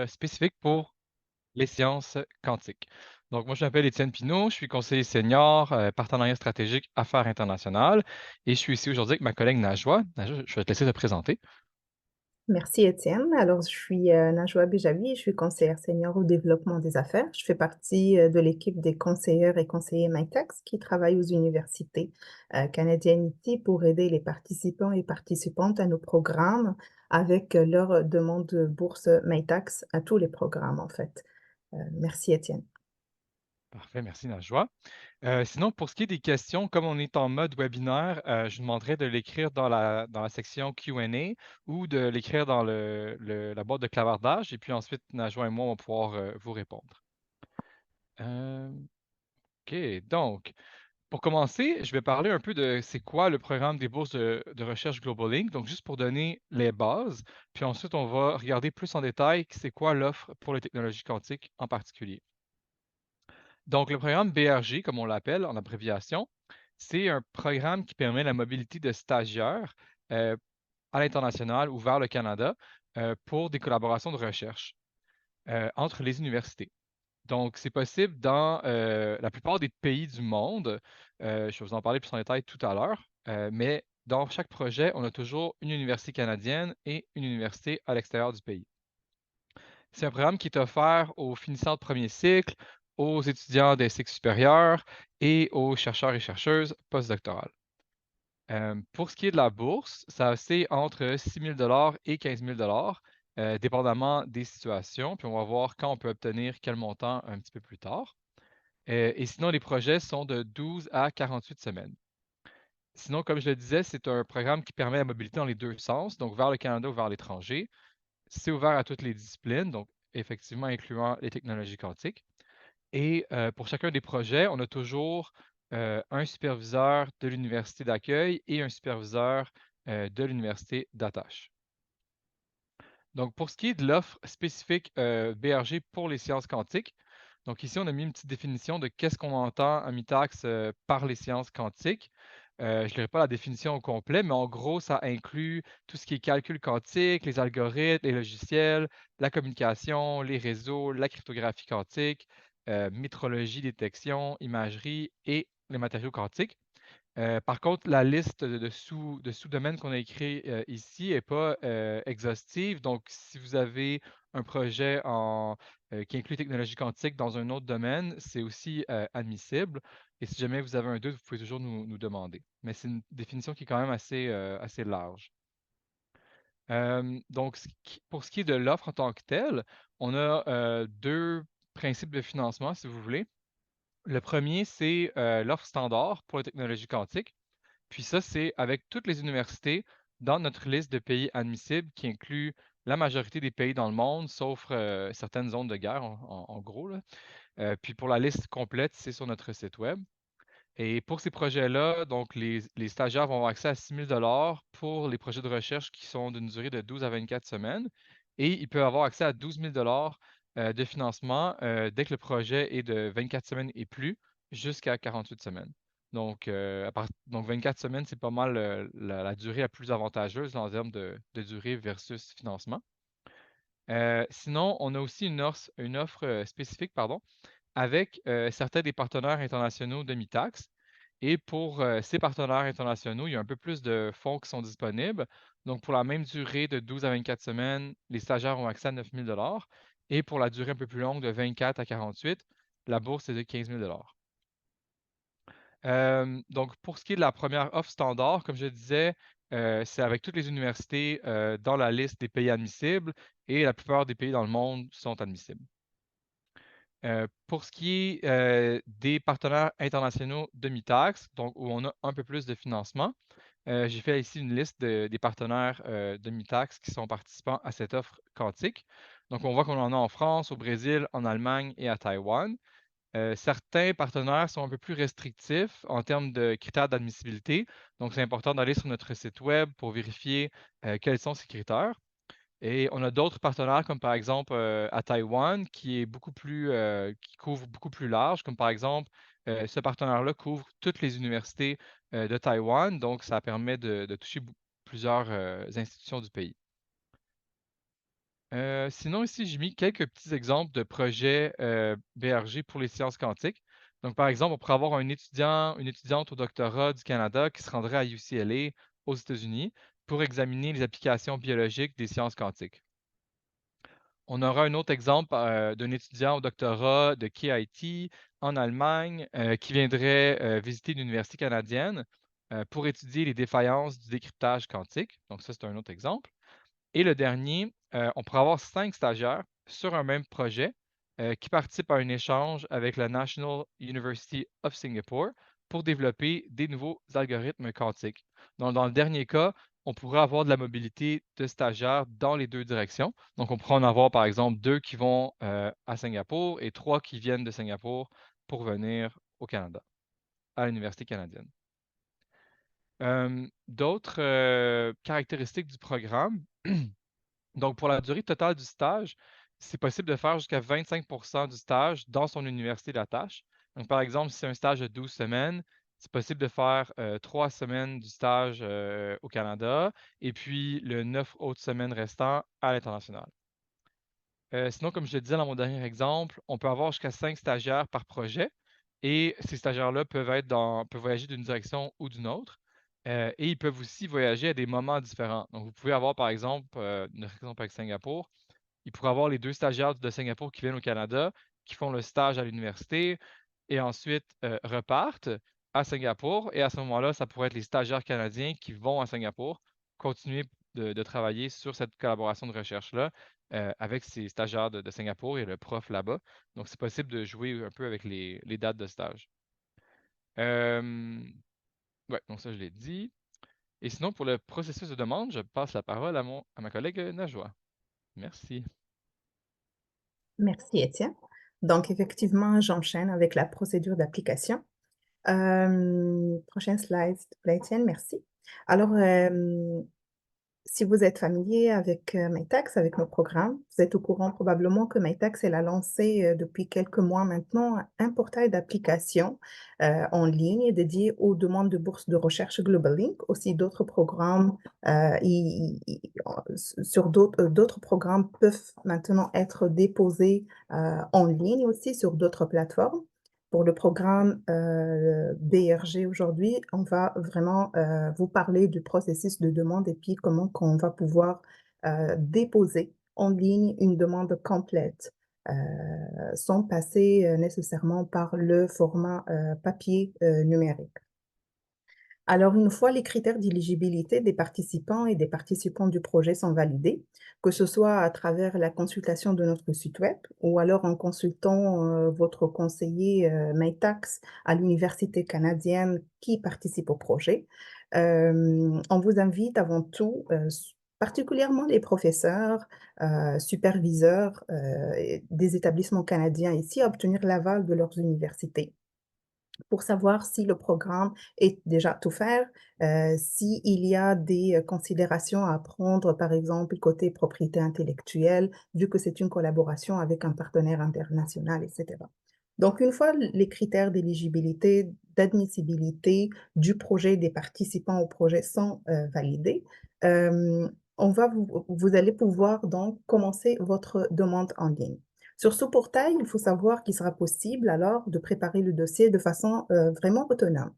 spécifique pour les sciences quantiques. Donc, moi, je m'appelle Étienne Pinault, je suis conseiller senior, partenariat stratégique Affaires internationales, et je suis ici aujourd'hui avec ma collègue Najwa. Najwa, je vais te laisser te présenter. Merci Étienne. Alors, je suis Najwa Bejavi, je suis conseillère senior au développement des affaires. Je fais partie de l'équipe des conseilleurs et conseillers MyTax qui travaillent aux universités canadiennes ici pour aider les participants et participantes à nos programmes avec leur demande de bourse MyTax à tous les programmes en fait. Merci Étienne. Parfait, merci Najwa. Sinon, pour ce qui est des questions, comme on est en mode webinaire, je vous demanderai de l'écrire dans la section Q&A ou de l'écrire dans la boîte de clavardage, et puis ensuite, Najwa et moi, on va pouvoir vous répondre. Euh, OK, donc, pour commencer, je vais parler un peu de c'est quoi le programme des bourses de recherche Global Inc. Donc, juste pour donner les bases, puis ensuite, on va regarder plus en détail c'est quoi l'offre pour les technologies quantiques en particulier. Donc, le programme BRG, comme on l'appelle en abréviation, c'est un programme qui permet la mobilité de stagiaires euh, à l'international ou vers le Canada pour des collaborations de recherche entre les universités. Donc, c'est possible dans la plupart des pays du monde. Je vais vous en parler plus en détail tout à l'heure. Mais dans chaque projet, on a toujours une université canadienne et une université à l'extérieur du pays. C'est un programme qui est offert aux finissants de premier cycle, aux étudiants des cycles supérieurs et aux chercheurs et chercheuses postdoctorales. Pour ce qui est de la bourse, ça c'est entre 6 000 et 15 000 dépendamment des situations. Puis on va voir quand on peut obtenir quel montant un petit peu plus tard. Et sinon, les projets sont de 12 à 48 semaines. Sinon, comme je le disais, c'est un programme qui permet la mobilité dans les deux sens, donc vers le Canada ou vers l'étranger. C'est ouvert à toutes les disciplines, donc effectivement incluant les technologies quantiques. Et pour chacun des projets, on a toujours un superviseur de l'université d'accueil et un superviseur de l'université d'attache. Donc, pour ce qui est de l'offre spécifique BRG pour les sciences quantiques, donc ici, on a mis une petite définition de qu'est-ce qu'on entend à mi-taxe par les sciences quantiques. Je ne lirai pas la définition au complet, mais en gros, ça inclut tout ce qui est calcul quantique, les algorithmes, les logiciels, la communication, les réseaux, la cryptographie quantique, métrologie, détection, imagerie et les matériaux quantiques. Par contre, la liste de sous-domaines qu'on a écrit ici n'est pas exhaustive. Donc, si vous avez un projet qui inclut technologie quantique dans un autre domaine, c'est aussi admissible. Et si jamais vous avez un doute, vous pouvez toujours nous demander. Mais c'est une définition qui est quand même assez large. Donc, pour ce qui est de l'offre en tant que telle, on a deux principes de financement, si vous voulez. Le premier, c'est l'offre standard pour les technologies quantiques. Puis ça, c'est avec toutes les universités dans notre liste de pays admissibles qui inclut la majorité des pays dans le monde, sauf certaines zones de guerre, en gros, là. Puis pour la liste complète, c'est sur notre site web. Et pour ces projets-là, donc les stagiaires vont avoir accès à 6 000 pour les projets de recherche qui sont d'une durée de 12 à 24 semaines. Et ils peuvent avoir accès à 12 000 de financement dès que le projet est de 24 semaines et plus jusqu'à 48 semaines. Donc, donc 24 semaines, c'est pas mal la durée la plus avantageuse en termes de durée versus financement. Sinon, on a aussi une offre spécifique, pardon, avec certains des partenaires internationaux de MITAX. Et pour ces partenaires internationaux, il y a un peu plus de fonds qui sont disponibles. Donc, pour la même durée de 12 à 24 semaines, les stagiaires ont accès à 9 000 et pour la durée un peu plus longue de 24 à 48, la bourse est de 15 000 donc, pour ce qui est de la première offre standard, comme je disais, c'est avec toutes les universités dans la liste des pays admissibles et la plupart des pays dans le monde sont admissibles. Pour ce qui est des partenaires internationaux de MITAX, donc où on a un peu plus de financement, j'ai fait ici une liste des partenaires de MITAX qui sont participants à cette offre quantique. Donc, on voit qu'on en a en France, au Brésil, en Allemagne et à Taïwan. Certains partenaires sont un peu plus restrictifs en termes de critères d'admissibilité. Donc, c'est important d'aller sur notre site web pour vérifier quels sont ces critères. Et on a d'autres partenaires, comme par exemple à Taïwan, qui couvre beaucoup plus large, comme par exemple, ce partenaire-là couvre toutes les universités de Taïwan, donc ça permet de toucher plusieurs institutions du pays. Sinon, ici, j'ai mis quelques petits exemples de projets BRG pour les sciences quantiques. Donc, par exemple, on pourrait avoir un étudiant, une étudiante au doctorat du Canada qui se rendrait à UCLA aux États-Unis pour examiner les applications biologiques des sciences quantiques. On aura un autre exemple d'un étudiant au doctorat de KIT en Allemagne qui viendrait visiter une université canadienne pour étudier les défaillances du décryptage quantique. Donc, ça, c'est un autre exemple. Et le dernier, on pourrait avoir 5 stagiaires sur un même projet qui participent à un échange avec la National University of Singapore pour développer des nouveaux algorithmes quantiques. Donc, dans le dernier cas, on pourrait avoir de la mobilité de stagiaires dans les deux directions. Donc, on pourrait en avoir, par exemple, 2 qui vont à Singapour et 3 qui viennent de Singapour pour venir au Canada, à l'Université canadienne. D'autres caractéristiques du programme. Donc, pour la durée totale du stage, c'est possible de faire jusqu'à 25 du stage dans son université d'attache. Donc, par exemple, si c'est un stage de 12 semaines, c'est possible de faire 3 semaines du stage au Canada et puis le 9 autres semaines restant à l'international. Sinon, comme je le disais dans mon dernier exemple, on peut avoir jusqu'à 5 stagiaires par projet et ces stagiaires-là peuvent voyager d'une direction ou d'une autre. Et ils peuvent aussi voyager à des moments différents. Donc, vous pouvez avoir, par exemple, notre exemple avec Singapour, il pourrait avoir les 2 stagiaires de Singapour qui viennent au Canada, qui font le stage à l'université et ensuite repartent à Singapour. Et à ce moment-là, ça pourrait être les stagiaires canadiens qui vont à Singapour continuer de travailler sur cette collaboration de recherche-là avec ces stagiaires de Singapour et le prof là-bas. Donc, c'est possible de jouer un peu avec les dates de stage. Ouais, donc ça, je l'ai dit. Et sinon, pour le processus de demande, je passe la parole à ma collègue Najwa. Merci. Merci, Étienne. Donc, effectivement, j'enchaîne avec la procédure d'application. Prochaine slide, s'il te plaît, Étienne, merci. Alors, si vous êtes familier avec MyTax, avec nos programmes, vous êtes au courant probablement que MyTax, elle a lancé depuis quelques mois maintenant un portail d'application en ligne dédié aux demandes de bourse de recherche Global Link, aussi d'autres programmes sur d'autres programmes peuvent maintenant être déposés en ligne aussi sur d'autres plateformes. Pour le programme BRG aujourd'hui, on va vraiment vous parler du processus de demande et puis comment qu'on va pouvoir déposer en ligne une demande complète sans passer nécessairement par le format papier numérique. Alors, une fois les critères d'éligibilité des participants et des participants du projet sont validés, que ce soit à travers la consultation de notre site web ou alors en consultant votre conseiller MyTax à l'université canadienne qui participe au projet, on vous invite avant tout, particulièrement les professeurs, superviseurs des établissements canadiens ici, à obtenir l'aval de leurs universités pour savoir si le programme est déjà tout faire, s'il y a des considérations à prendre, par exemple, côté propriété intellectuelle, vu que c'est une collaboration avec un partenaire international, etc. Donc, une fois les critères d'éligibilité, d'admissibilité du projet, des participants au projet sont validés, vous allez pouvoir donc commencer votre demande en ligne. Sur ce portail, il faut savoir qu'il sera possible alors de préparer le dossier de façon vraiment autonome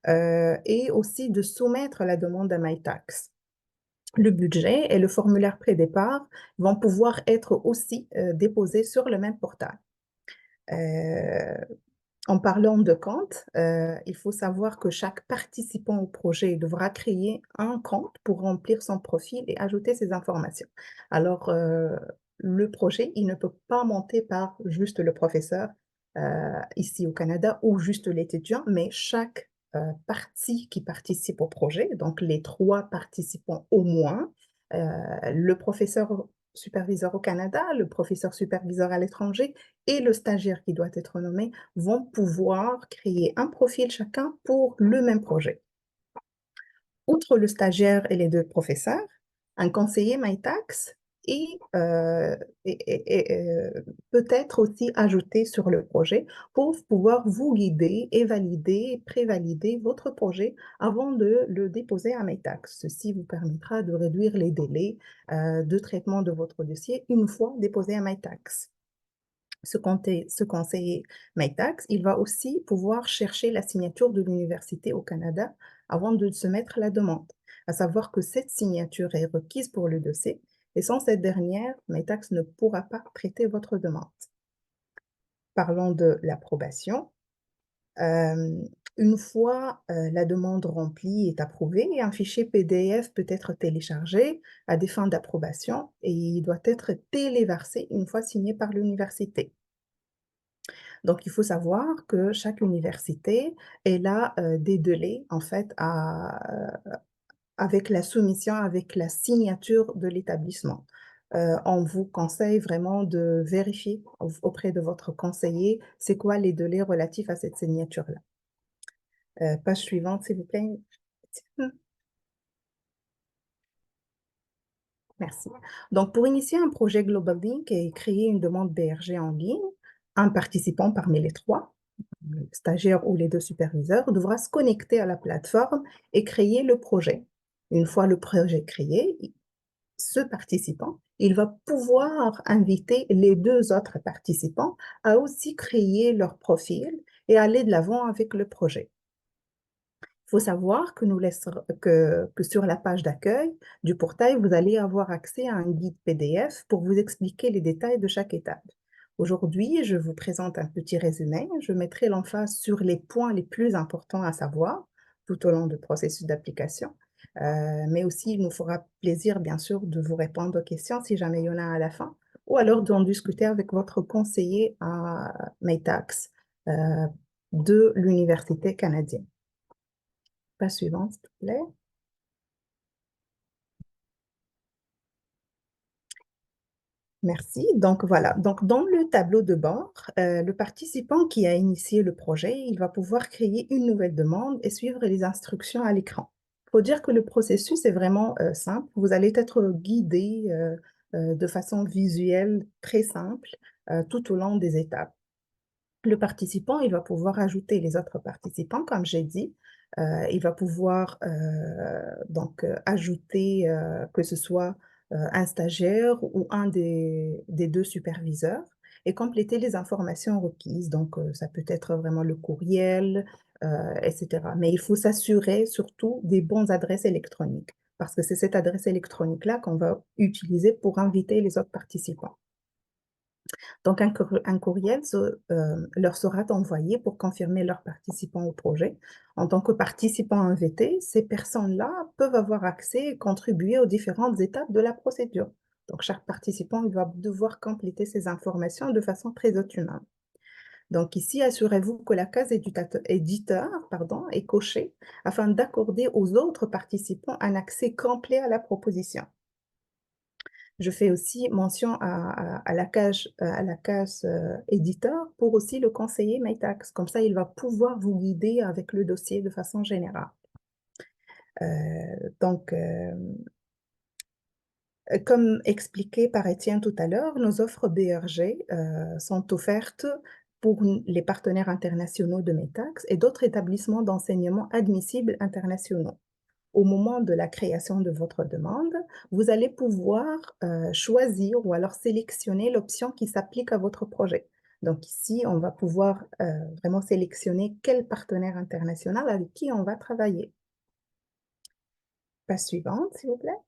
et aussi de soumettre la demande à MyTax. Le budget et le formulaire pré-départ vont pouvoir être aussi déposés sur le même portail. Euh, En parlant de compte, il faut savoir que chaque participant au projet devra créer un compte pour remplir son profil et ajouter ses informations. Alors, le projet, il ne peut pas monter par juste le professeur ici au Canada ou juste l'étudiant, mais chaque partie qui participe au projet, donc les 3 participants au moins, le professeur superviseur au Canada, le professeur superviseur à l'étranger et le stagiaire qui doit être nommé vont pouvoir créer un profil chacun pour le même projet. Outre le stagiaire et les 2 professeurs, un conseiller MyTax et peut-être aussi ajouter sur le projet pour pouvoir vous guider et valider, prévalider votre projet avant de le déposer à Maytax. Ceci vous permettra de réduire les délais de traitement de votre dossier une fois déposé à Maytax. Ce conseiller Maytax, il va aussi pouvoir chercher la signature de l'université au Canada avant de se mettre la demande, à savoir que cette signature est requise pour le dossier et sans cette dernière, Maytax ne pourra pas traiter votre demande. Parlons de l'approbation. Une fois la demande remplie est approuvée, un fichier PDF peut être téléchargé à des fins d'approbation et il doit être téléversé une fois signé par l'université. Donc, il faut savoir que chaque université, elle a des délais, en fait, avec la soumission, avec la signature de l'établissement. On vous conseille vraiment de vérifier auprès de votre conseiller, c'est quoi les délais relatifs à cette signature-là. Page suivante, s'il vous plaît. Merci. Donc, pour initier un projet Global Link et créer une demande BRG en ligne, un participant parmi les trois, le stagiaire ou les deux superviseurs, devra se connecter à la plateforme et créer le projet. Une fois le projet créé, ce participant, il va pouvoir inviter les deux autres participants à aussi créer leur profil et aller de l'avant avec le projet. Il faut savoir que sur la page d'accueil du portail, vous allez avoir accès à un guide PDF pour vous expliquer les détails de chaque étape. Aujourd'hui, je vous présente un petit résumé. Je mettrai l'emphase sur les points les plus importants à savoir tout au long du processus d'application. Mais aussi, il nous fera plaisir, bien sûr, de vous répondre aux questions si jamais il y en a à la fin, ou alors d'en discuter avec votre conseiller à Maytax de l'Université canadienne. Page suivante, s'il te plaît. Merci. Donc voilà, donc dans le tableau de bord, le participant qui a initié le projet, il va pouvoir créer une nouvelle demande et suivre les instructions à l'écran. Il faut dire que le processus est vraiment simple. Vous allez être guidé de façon visuelle très simple tout au long des étapes. Le participant, il va pouvoir ajouter les autres participants, comme j'ai dit. Il va pouvoir ajouter que ce soit un stagiaire ou un des deux superviseurs et compléter les informations requises. Donc, ça peut être vraiment le courriel, etc. Mais il faut s'assurer surtout des bonnes adresses électroniques parce que c'est cette adresse électronique-là qu'on va utiliser pour inviter les autres participants. Donc, un courriel leur sera envoyé pour confirmer leurs participants au projet. En tant que participants invités, ces personnes-là peuvent avoir accès et contribuer aux différentes étapes de la procédure. Donc, chaque participant il va devoir compléter ces informations de façon très autonome. Donc, ici, assurez-vous que la case éditeur est cochée afin d'accorder aux autres participants un accès complet à la proposition. Je fais aussi mention à la case éditeur pour aussi le conseiller Maytax. Comme ça, il va pouvoir vous guider avec le dossier de façon générale. Donc, comme expliqué par Étienne tout à l'heure, nos offres BRG sont offertes pour les partenaires internationaux de Maytax et d'autres établissements d'enseignement admissibles internationaux. Au moment de la création de votre demande, vous allez pouvoir choisir ou alors sélectionner l'option qui s'applique à votre projet. Donc ici, on va pouvoir vraiment sélectionner quel partenaire international avec qui on va travailler. Page suivante, s'il vous plaît.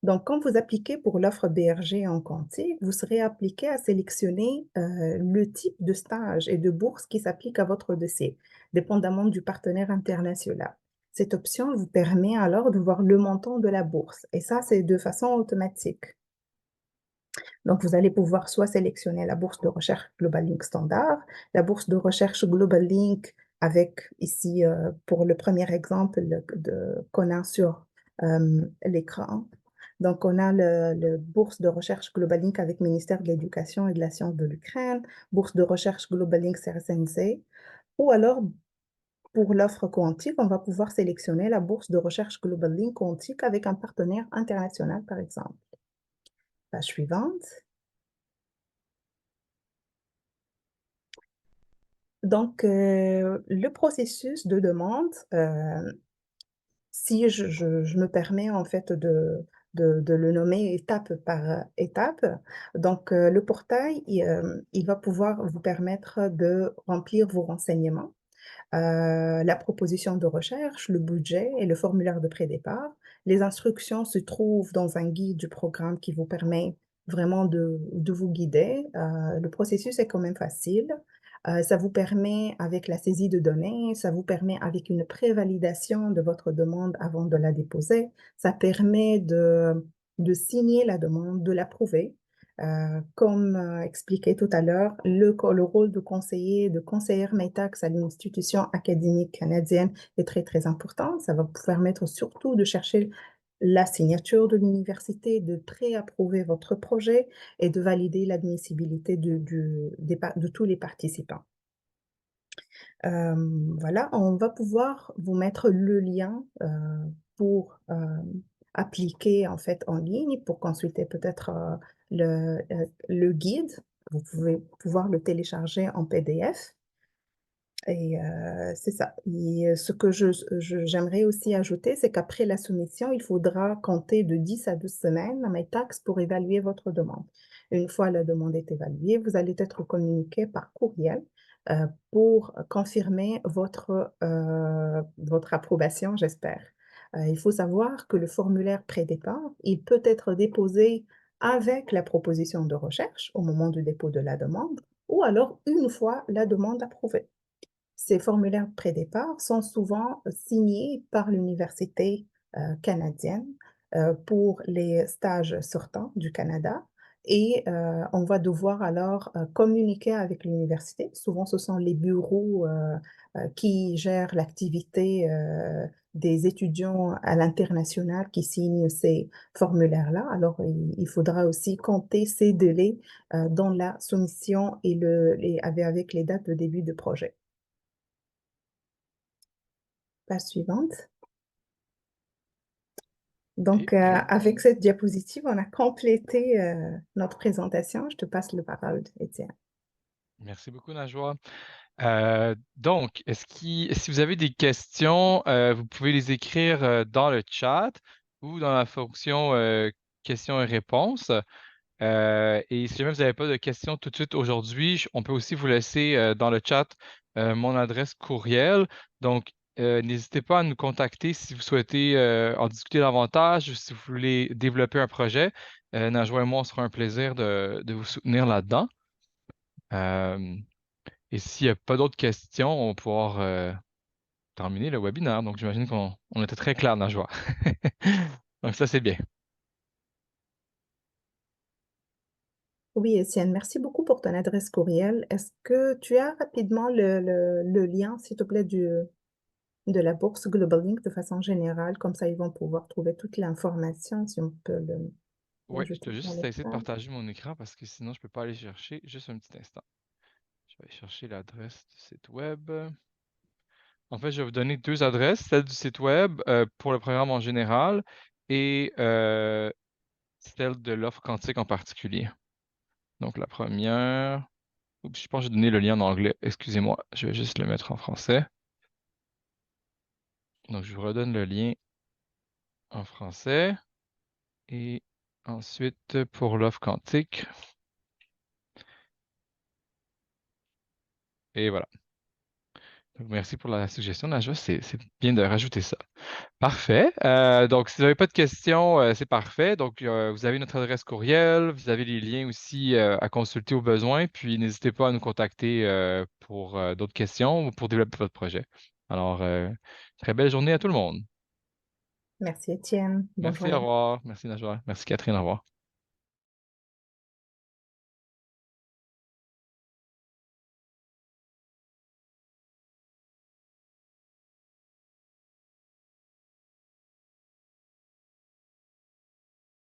Donc, quand vous appliquez pour l'offre BRG en quantique, vous serez appliqué à sélectionner le type de stage et de bourse qui s'applique à votre dossier, dépendamment du partenaire international. Cette option vous permet alors de voir le montant de la bourse, et ça, c'est de façon automatique. Donc, vous allez pouvoir soit sélectionner la bourse de recherche Global Link Standard, la bourse de recherche Global Link avec ici, pour le premier exemple qu'on a sur l'écran. Donc, on a le bourse de recherche Global Link avec Ministère de l'Éducation et de la Science de l'Ukraine, bourse de recherche Global Link CRSNC, ou alors Pour l'offre quantique, on va pouvoir sélectionner la bourse de recherche Global Link quantique avec un partenaire international, par exemple. Page suivante. Donc, le processus de demande, si je me permets en fait de le nommer étape par étape. Donc, le portail, il va pouvoir vous permettre de remplir vos renseignements, la proposition de recherche, le budget et le formulaire de pré-départ. Les instructions se trouvent dans un guide du programme qui vous permet vraiment de vous guider. Le processus est quand même facile. Ça vous permet avec la saisie de données, ça vous permet avec une prévalidation de votre demande avant de la déposer, ça permet de signer la demande, de l'approuver. Comme expliqué tout à l'heure, le rôle de conseiller, de conseillère METAX à l'institution académique canadienne est très, très important. Ça va vous permettre surtout de chercher la signature de l'université, de pré-approuver votre projet et de valider l'admissibilité de tous les participants. Voilà, on va pouvoir vous mettre le lien pour appliquer en fait en ligne, pour consulter peut-être le guide. Vous pouvez pouvoir le télécharger en PDF. Et c'est ça. Et ce que j'aimerais aussi ajouter, c'est qu'après la soumission, il faudra compter de 10 à 12 semaines à MyTax pour évaluer votre demande. Une fois la demande est évaluée, vous allez être communiqué par courriel pour confirmer votre approbation, j'espère. Il faut savoir que le formulaire pré-départ, il peut être déposé avec la proposition de recherche au moment du dépôt de la demande ou alors une fois la demande approuvée. Ces formulaires de pré-départ sont souvent signés par l'université canadienne pour les stages sortants du Canada et on va devoir alors communiquer avec l'université. Souvent, ce sont les bureaux qui gèrent l'activité des étudiants à l'international qui signent ces formulaires-là. Alors, il faudra aussi compter ces délais dans la soumission avec les dates de début de projet. Page suivante. Donc, OK. avec cette diapositive, on a complété notre présentation. Je te passe la parole, Étienne. Merci beaucoup, Najwa. Donc, si vous avez des questions, vous pouvez les écrire dans le chat ou dans la fonction questions et réponses. Et si jamais vous n'avez pas de questions tout de suite aujourd'hui, on peut aussi vous laisser dans le chat mon adresse courriel. Donc, n'hésitez pas à nous contacter si vous souhaitez en discuter davantage ou si vous voulez développer un projet. Najwa et moi, on sera un plaisir de vous soutenir là-dedans. Euh, et s'il n'y a pas d'autres questions, on va pouvoir terminer le webinaire. Donc, j'imagine qu'on était très clair, Najwa. Donc, ça, c'est bien. Oui, Étienne, merci beaucoup pour ton adresse courriel. Est-ce que tu as rapidement le lien, s'il te plaît, de la bourse Global Link de façon générale? Comme ça, ils vont pouvoir trouver toute l'information, si on peut Oui, je l'ajouter dois dans juste le essayer de chat. partager mon écran parce que sinon, je ne peux pas aller chercher. Juste un petit instant. Je vais aller chercher l'adresse du site web. En fait, je vais vous donner deux adresses, celle du site web pour le programme en général et celle de l'offre quantique en particulier. Donc, la première. Oups, je pense que j'ai donné le lien en anglais. Excusez-moi, je vais juste le mettre en français. Donc, je vous redonne le lien en français. Et ensuite, pour l'offre quantique. Et voilà. Donc, merci pour la suggestion, Najwa. C'est bien de rajouter ça. Parfait. Donc, si vous n'avez pas de questions, c'est parfait. Donc, vous avez notre adresse courriel, vous avez les liens aussi à consulter au besoin. Puis, n'hésitez pas à nous contacter pour d'autres questions ou pour développer votre projet. Alors, très belle journée à tout le monde. Merci, Étienne. Bonne Merci, au journée. revoir. Merci, Najwa. Merci, Catherine, au revoir.